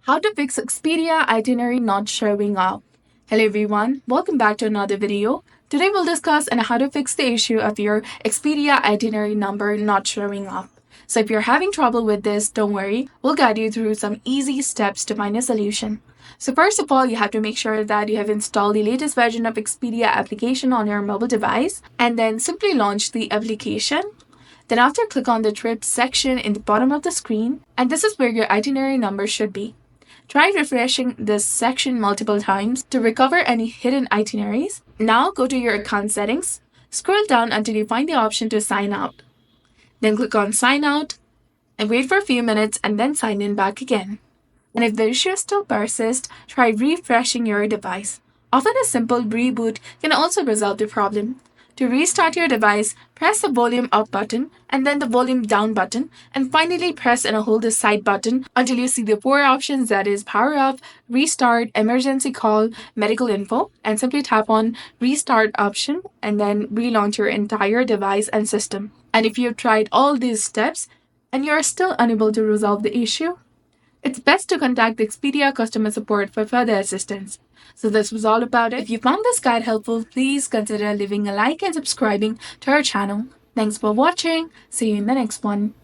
How to fix Expedia Itinerary not showing up. Hello everyone, welcome back to another video. Today we'll discuss on how to fix the issue of your Expedia Itinerary number not showing up. So if you're having trouble with this, don't worry, we'll guide you through some easy steps to find a solution. So first of all, you have to make sure that you have installed the latest version of Expedia application on your mobile device and then simply launch the application. Then after, click on the trip section in the bottom of the screen, and this is where your itinerary number should be. Try refreshing this section multiple times to recover any hidden itineraries. Now go to your account settings, scroll down until you find the option to sign out. Then click on sign out and wait for a few minutes and then sign in back again. And if the issue still persists, try refreshing your device. Often a simple reboot can also resolve the problem. To restart your device, press the volume up button and then the volume down button, and finally press and hold the side button until you see the four options, that is power off, restart, emergency call, medical info, and simply tap on restart option and then relaunch your entire device and system. And if you've tried all these steps and you're still unable to resolve the issue, it's best to contact the Expedia customer support for further assistance. So this was all about it. If you found this guide helpful, please consider leaving a like and subscribing to our channel. Thanks for watching. See you in the next one.